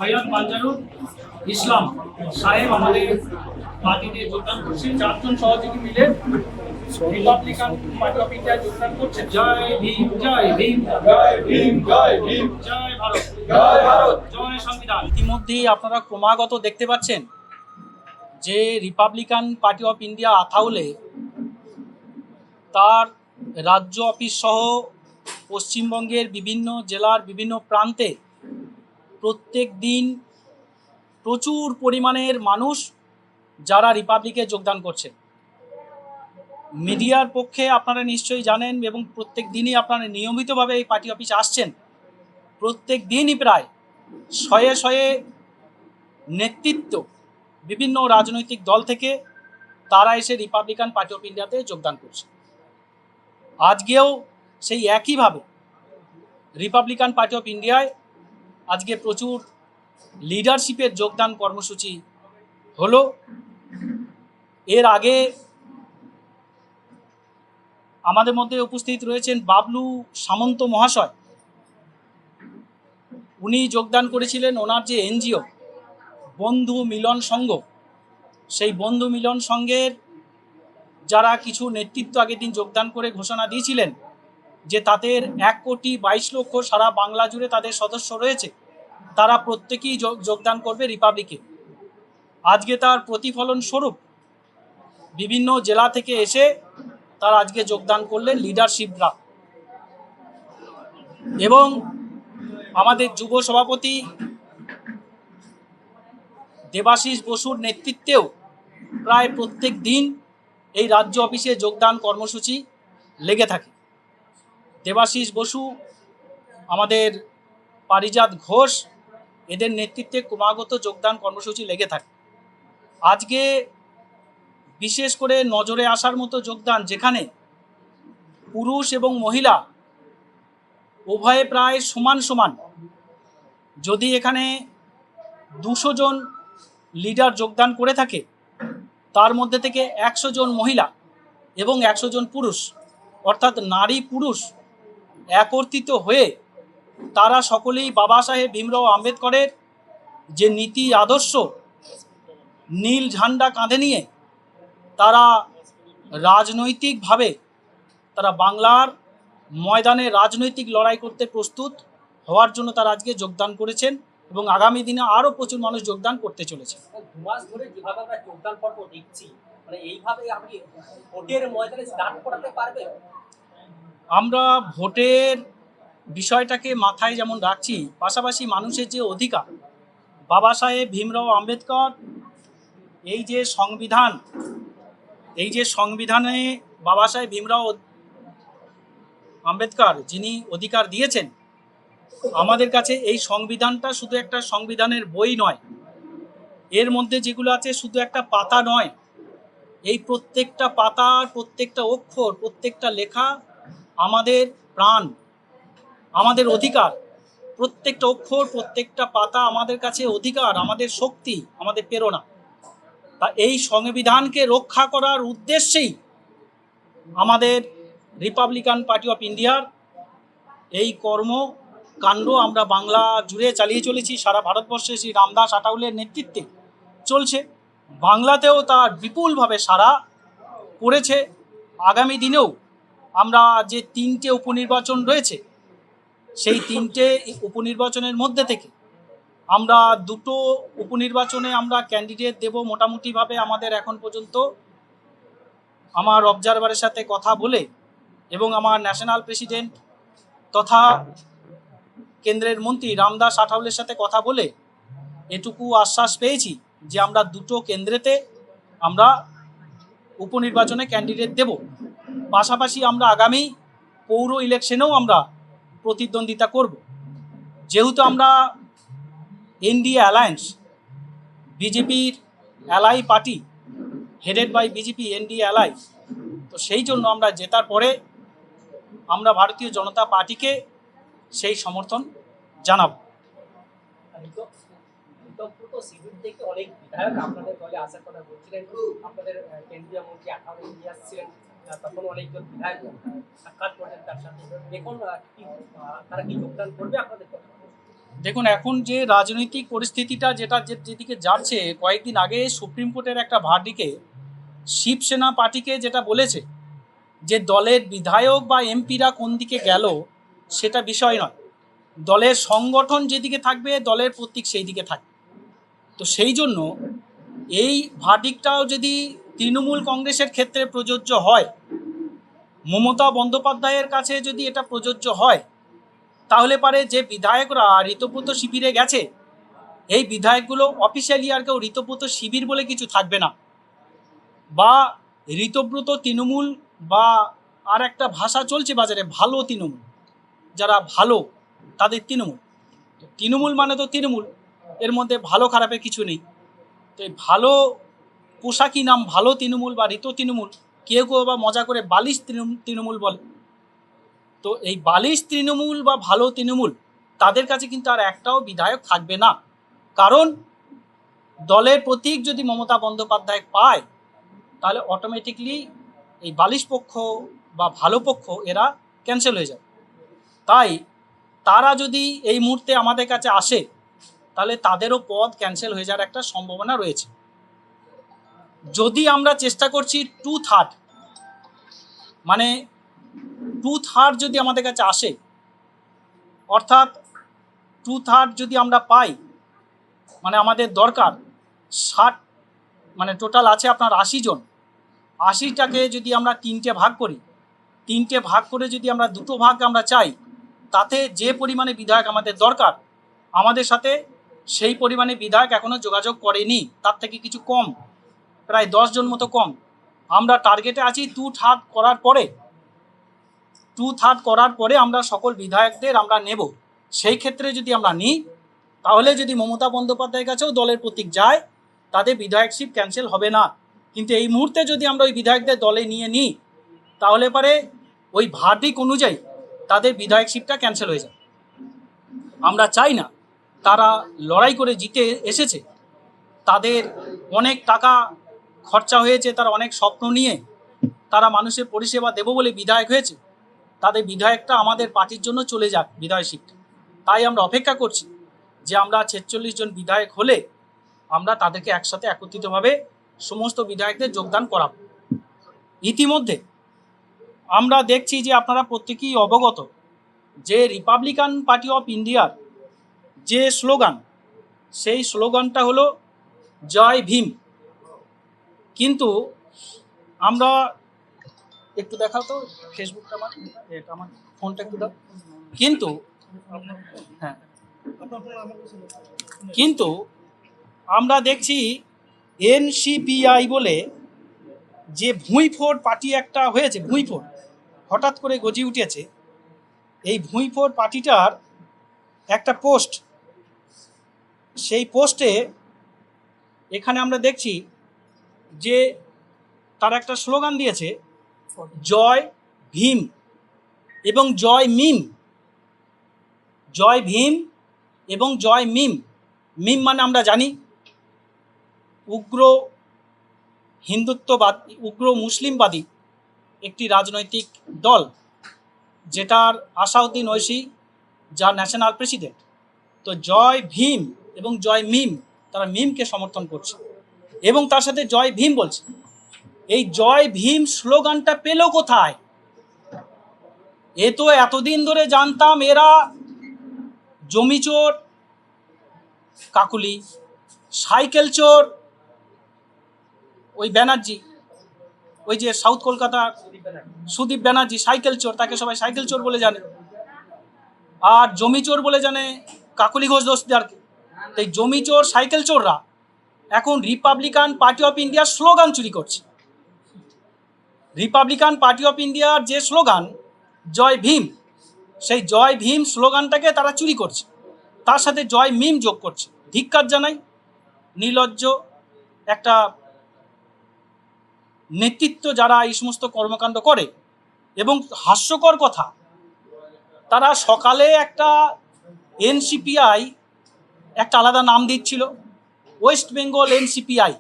সৈয়দ মানজারুল ইসলাম সাহেব আমাদের পার্টিতে যোগদান করছেন। 4 জন সহযোগী মিলে রিপাবলিকান পার্টি অফ ইন্ডিয়া যোগদান করছে। জয় ভীম, জয় ভীম, জয় ভীম, জয় ভীম, জয় ভারত, জয় ভারত, জয় সংবিধান। ইতিমধ্যেই আপনারা ক্রমাগত দেখতে পাচ্ছেন যে রিপাবলিকান পার্টি অফ ইন্ডিয়া আতাউলে তার রাজ্য অফিস সহ পশ্চিমবঙ্গের বিভিন্ন জেলার বিভিন্ন প্রান্তে প্রত্যেক দিন প্রচুর পরিমাণের মানুষ যারা রিপাবলিকে যোগদান করছে। মিডিয়ার পক্ষে আপনারা নিশ্চয়ই জানেন এবং প্রত্যেক দিনই আপনারা নিয়মিতভাবে এই পার্টি অফিসে আসছেন। প্রত্যেক দিনই প্রায় শয়ে শয়ে নেতৃত্ব বিভিন্ন রাজনৈতিক দল থেকে তারা এসে রিপাবলিকান পার্টি অফ ইন্ডিয়াতে যোগদান করছে। আজকেও সেই একইভাবে রিপাবলিকান পার্টি অফ ইন্ডিয়ায় আজকে প্রচুর লিডারশিপের যোগদান কর্মসূচি হলো। এর আগে আমাদের মধ্যে উপস্থিত রয়েছেন বাবলু সামন্ত মহাশয়। উনি যোগদান করেছিলেন ওনার যে এনজিও বন্ধু মিলন সংঘ, সেই বন্ধু মিলন সংঘের যারা কিছু নেতৃত্ব আগের দিন যোগদান করে ঘোষণা দিয়েছিলেন যে তাদের 1,22,00,000 সারা বাংলা জুড়ে তাদের সদস্য রয়েছে, তারা প্রত্যেকেই যোগদান করবে রিপাবলিকে। আজকে তার প্রতিফলন স্বরূপ বিভিন্ন জেলা থেকে এসে তারা আজকে যোগদান করলেন লিডারশিপরা। এবং আমাদের যুব সভাপতি দেবাশিস বসুর নেতৃত্বেও প্রায় প্রত্যেক দিন এই রাজ্য অফিসে যোগদান কর্মসূচি লেগে থাকে। দেবাশিস বসু, আমাদের পারিজাত ঘোষ, এদের নেতৃত্বে ক্রমাগত যোগদান কর্মসূচি লেগে থাকে। আজকে বিশেষ করে নজরে আসার মতো যোগদান, যেখানে পুরুষ এবং মহিলা উভয়ে প্রায় সমান সমান। যদি এখানে 200 জন লিডার যোগদান করে থাকে, তার মধ্যে থেকে 100 জন মহিলা এবং 100 জন পুরুষ, অর্থাৎ নারী পুরুষ একত্রিত হয়ে তারা সকলেই বাবা সাহেব ভীমরাও আম্বেদকরের যে নীতি আদর্শ নীল ঝান্ডা কাঁধে নিয়ে তারা রাজনৈতিকভাবে তারা বাংলার ময়দানে রাজনৈতিক লড়াই করতে প্রস্তুত হওয়ার জন্য তারা আজকে যোগদান করেছেন এবং আগামী দিনে আরও প্রচুর মানুষ যোগদান করতে চলেছে। আমরা ভোটের বিষয়টাকে মাথায় যেমন রাখছি, পাশাপাশি মানুষের যে অধিকার, বাবা সাহেব ভীমরাও আম্বেদকর এই যে সংবিধানে বাবা সাহেব ভীমরাও আম্বেদকর যিনি অধিকার দিয়েছেন, আমাদের কাছে এই সংবিধানটা শুধু একটা সংবিধানের বই নয়, এর মধ্যে যেগুলো আছে শুধু একটা পাতা নয়, এই প্রত্যেকটা পাতা, প্রত্যেকটা অক্ষর, প্রত্যেকটা লেখা আমাদের প্রাণ, আমাদের অধিকার। প্রত্যেকটা অক্ষর, প্রত্যেকটা পাতা আমাদের কাছে অধিকার, আমাদের শক্তি, আমাদের প্রেরণা। তা এই সংবিধানকে রক্ষা করার উদ্দেশ্যেই আমাদের রিপাবলিকান পার্টি অফ ইন্ডিয়ার এই কর্মকাণ্ড আমরা বাংলা জুড়ে চালিয়ে চলেছি। সারা ভারতবর্ষে শ্রী রামদাস আতাউলের নেতৃত্বে চলছে, বাংলাতেও তার বিপুলভাবে সাড়া পড়েছে। আগামী দিনেও আমরা যে 3টে উপনির্বাচন রয়েছে, সেই 3টে উপনির্বাচনের মধ্যে থেকে আমরা 2টো উপনির্বাচনে আমরা ক্যান্ডিডেট দেব মোটামুটিভাবে। আমাদের এখন পর্যন্ত আমার অবজারভারের সাথে কথা বলে এবং আমার ন্যাশনাল প্রেসিডেন্ট তথা কেন্দ্রের মন্ত্রী রামদাস আতাউলের সাথে কথা বলে এটুকু আশ্বাস পেয়েছি যে আমরা 2টো কেন্দ্রেতে আমরা উপনির্বাচনে ক্যান্ডিডেট দেব। পাশাপাশি আমরা আগামী পৌর ইলেকশনেও আমরা প্রতিদ্বন্দ্বিতা করব। যেহেতু আমরা এনডিএ অ্যালায়েন্স, বিজেপির ally party, headed by BJP NDA ally, তো সেই জন্য আমরা জেতার পরে আমরা ভারতীয় জনতা পার্টিকে সেই সমর্থন জানাব। অনেক বিধায়ক আপনাদের দলে আসার কথা বলছিলেন, আপনাদের কেন্দ্রীয় মন্ত্রী আঠারো নিয়ে আসছিলেন, তখন অনেকজন বিধায়ক সাক্ষাৎ করেন তার সাথে। এখন তারা কি যোগদান করবে আপনাদের? দেখুন, এখন যে রাজনৈতিক পরিস্থিতিটা যেদিকে যাচ্ছে, কয়েকদিন আগে সুপ্রিম কোর্টের একটা ভার্ডিকে শিবসেনা পার্টিকে যেটা বলেছে যে দলের বিধায়ক বা এমপিরা কোন দিকে গেল সেটা বিষয় নয়, দলের সংগঠন যেদিকে থাকবে দলের প্রতীক সেই দিকে থাকবে। তো সেই জন্য এই ভার্ডিকটাও যদি তৃণমূল কংগ্রেসের ক্ষেত্রে প্রযোজ্য হয়, মমতা বন্দ্যোপাধ্যায়ের কাছে যদি এটা প্রযোজ্য হয়, তাহলে পারে যে বিধায়করা ঋতব্রত শিবিরে গেছে, এই বিধায়কগুলো অফিসিয়ালি আর কেউ ঋতব্রত শিবির বলে কিছু থাকবে না, বা ঋতব্রত তৃণমূল, বা আর একটা ভাষা চলছে বাজারে ভালো তৃণমূল, যারা ভালো তাদের তৃণমূল। তৃণমূল মানে তো তৃণমূল, এর মধ্যে ভালো খারাপের কিছু নেই। তো এই ভালো পোশাকি নাম ভালো তৃণমূল বা ঋত তৃণমূল, কেউ কেউ বা মজা করে বালিশ তৃণমূল বলে। তো এই বালিশ তৃণমূল বা ভালো তৃণমূল তাদের কাছে কিন্তু আর একটাও বিধায়ক থাকবে না, কারণ দলের প্রতীক যদি মমতা বন্দ্যোপাধ্যায় পায়, তাহলে অটোমেটিকলি এই বালিশ পক্ষ বা ভালো পক্ষ এরা ক্যান্সেল হয়ে যাবে। তাই তারা যদি এই মুহূর্তে আমাদের কাছে আসে, তাহলে তাদেরও পদ ক্যান্সেল হয়ে যাওয়ার একটা সম্ভাবনা রয়েছে। যদি আমরা চেষ্টা করছি 2/3, মানে 2/3 যদি আমাদের কাছে আসে, অর্থাৎ 2/3 যদি আমরা পাই, মানে আমাদের দরকার 60, মানে টোটাল আছে আপনার 80 জন। 80টাকে যদি আমরা 3টে ভাগ করি, 3টে ভাগ করে যদি আমরা 2টো ভাগ আমরা চাই, তাতে যে পরিমাণে বিধায়ক আমাদের দরকার, আমাদের সাথে সেই পরিমাণে বিধায়ক এখনও যোগাযোগ করেনি, তার থেকে কিছু কম, প্রায় 10 জন মতো কম। আমরা টার্গেটে আছি 2/3 করার পরে আমরা সকল বিধায়কদের আমরা নেব। সেই ক্ষেত্রে যদি আমরা নিই, তাহলে যদি মমতা বন্দ্যোপাধ্যায়ের কাছেও দলের প্রতীক যায়, তাদের বিধায়কশিপ ক্যান্সেল হবে না। কিন্তু এই মুহূর্তে যদি আমরা ওই বিধায়কদের দলে নিয়ে নিই, তাহলে পরে ওই ভার্ডিক অনুযায়ী তাদের বিধায়কশিপটা ক্যান্সেল হয়ে যায়। আমরা চাই না, তারা লড়াই করে জিতে এসেছে, তাদের অনেক টাকা খরচা হয়েছে, তারা অনেক স্বপ্ন নিয়ে তারা মানুষের পরিষেবা দেবো বলে বিধায়ক হয়েছে, তাদের বিধায়কটা আমাদের পার্টির জন্য চলে যাক বিধায়কশিপটা। তাই আমরা অপেক্ষা করছি যে আমরা 46 জন বিধায়ক হলে আমরা তাদেরকে একসাথে একত্রিতভাবে সমস্ত বিধায়কদের যোগদান করাব। ইতিমধ্যে আমরা দেখছি যে আপনারা প্রত্যেকেই অবগত যে রিপাবলিকান পার্টি অফ ইন্ডিয়ার যে স্লোগান, সেই স্লোগানটা হলো জয় ভীম। কিন্তু আমরা একটু দেখাও তো ফেসবুকটা, আমার ফোনটা একটু দাও। কিন্তু আমরা দেখছি এনসিপিআই বলে যে ভুঁইফোড় পার্টি একটা হয়েছে, ভুঁইফোড় হঠাৎ করে গজিয়ে উঠেছে। এই ভুঁইফোড় পার্টিটার একটা পোস্ট, সেই পোস্টে এখানে আমরা দেখছি যে তার একটা স্লোগান দিয়েছে জয় ভীম এবং জয় মিম। জয় ভীম এবং জয় মিম। মিম মানে আমরা জানি উগ্র হিন্দুত্ববাদ, উগ্র মুসলিমবাদী একটি রাজনৈতিক দল, যেটার আসাউদ্দিন ওয়েসি যার ন্যাশনাল প্রেসিডেন্ট। তো জয় ভীম এবং জয় মিম, তারা মিমকে সমর্থন করছে এবং তার সাথে জয় ভীম বলছে। এই জয় ভীম স্লোগানটা পেল কোথায়? এ তো এতদিন ধরে জানতাম এরা জমি চোর কাকুলি, সাইকেল চোর ওই ব্যানার্জি, ওই যে সাউথ কলকাতার সুদীপ ব্যানার্জি সাইকেল চোর, তাকে সবাই সাইকেল চোর বলে জানে, আর জমি চোর বলে জানে কাকুলি ঘোষ দোস্তিদারকে। এই জমি চোর সাইকেল চোররা এখন রিপাবলিকান পার্টি অফ ইন্ডিয়ার স্লোগান চুরি করছে। রিপাবলিকান পার্টি অফ ইন্ডিয়ার যে স্লোগান জয় ভীম, সেই জয় ভীম স্লোগানটাকে তারা চুরি করছে, তার সাথে জয় মিম যোগ করছে। ধিক্কার জানাই, নির্লজ্জ একটা নেতৃত্ব যারা এই সমস্ত কর্মকাণ্ড করে। এবং হাস্যকর কথা, তারা সকালে একটা এনসিপিআই একটা আলাদা নাম দিচ্ছিল, ওয়েস্ট বেঙ্গল এনসিপিআই,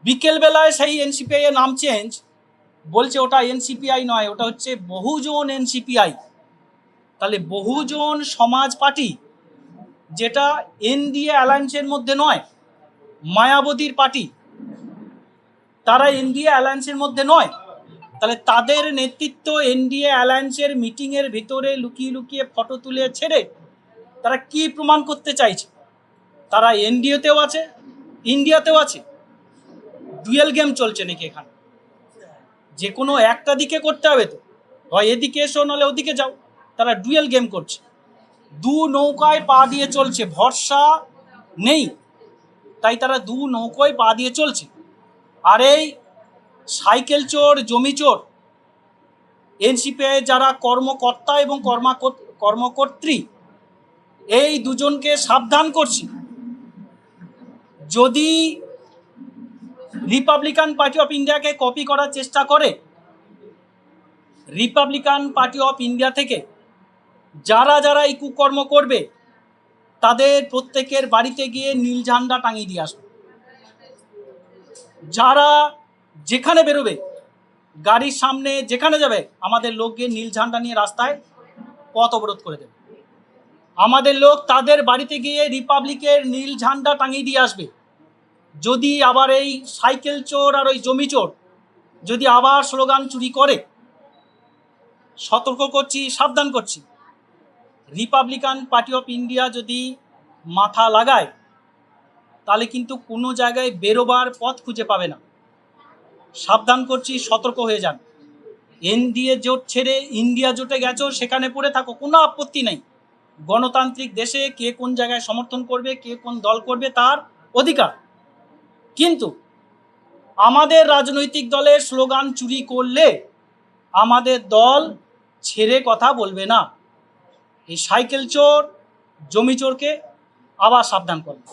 বিকেলবেলায় সেই এনসিপিআই এর নাম চেঞ্জ, বলছে ওটা এনসিপিআই নয়, ওটা হচ্ছে বহুজন এনসিপিআই। তাহলে বহুজন সমাজ পার্টি যেটা এনডিএ অ্যালায়েন্সের মধ্যে নয়। মায়াবতীর পার্টি, তারা এনডিএ অ্যালায়েন্সের মধ্যে নয়। তাহলে তাদের নেতৃত্ব এনডিএ অ্যালায়েন্সের মিটিংয়ের ভিতরে লুকিয়ে লুকিয়ে ফটো তুলে ছেড়ে তারা কি প্রমাণ করতে চাইছে? তারা এনডিএতেও আছে, ইন্ডিয়াতেও আছে। ডুয়েল গেম চলছে নাকি এখানে? যে কোনো একটা দিকে করতে হবে তো, হয় এদিকে এসো নাহলে ওদিকে যাও। তারা ডুয়েল গেম করছে, দু নৌকায় পা দিয়ে চলছে, ভরসা নেই, তাই তারা দু নৌকায় পা দিয়ে চলছে। আর এই সাইকেল চোর, জমি চোর, এনসিপিআই যারা কর্মকর্তা এবং কর্মকর্ত্রী, এই দুজনকে সাবধান করছি, যদি রিপাবলিকান পার্টি অফ ইন্ডিয়াকে কপি করার চেষ্টা করে, রিপাবলিকান পার্টি অফ ইন্ডিয়া থেকে যারা যারা এই কুকর্ম করবে তাদের প্রত্যেকের বাড়িতে গিয়ে নীল ঝান্ডা টাঙিয়ে দিয়ে আসবে। যারা যেখানে বেরোবে, গাড়ির সামনে যেখানে যাবে, আমাদের লোককে নীল ঝান্ডা নিয়ে রাস্তায় পথ অবরোধ করে দেবে। আমাদের লোক তাদের বাড়িতে গিয়ে রিপাবলিকের নীল ঝান্ডা টাঙিয়ে দিয়ে আসবে। যদি আবার এই সাইকেল চোর আর ওই জমি চোর যদি আবার স্লোগান চুরি করে, সতর্ক করছি, সাবধান করছি, রিপাবলিকান পার্টি অফ ইন্ডিয়া যদি মাথা লাগায় তাহলে কিন্তু কোনো জায়গায় বেরোবার পথ খুঁজে পাবে না। সাবধান করছি, সতর্ক হয়ে যান। এনডিএ জোট ছেড়ে ইন্ডিয়া জোটে গেছো, সেখানে পড়ে থাকো, কোনো আপত্তি নেই। গণতান্ত্রিক দেশে কে কোন জায়গায় সমর্থন করবে, কে কোন দল করবে তার অধিকার। কিন্তু আমাদের রাজনৈতিক দলের স্লোগান চুরি করলে আমাদের দল ছেড়ে কথা বলবে না। এই সাইকেল চোর, জমি চোরকে আবার সাবধান করবে।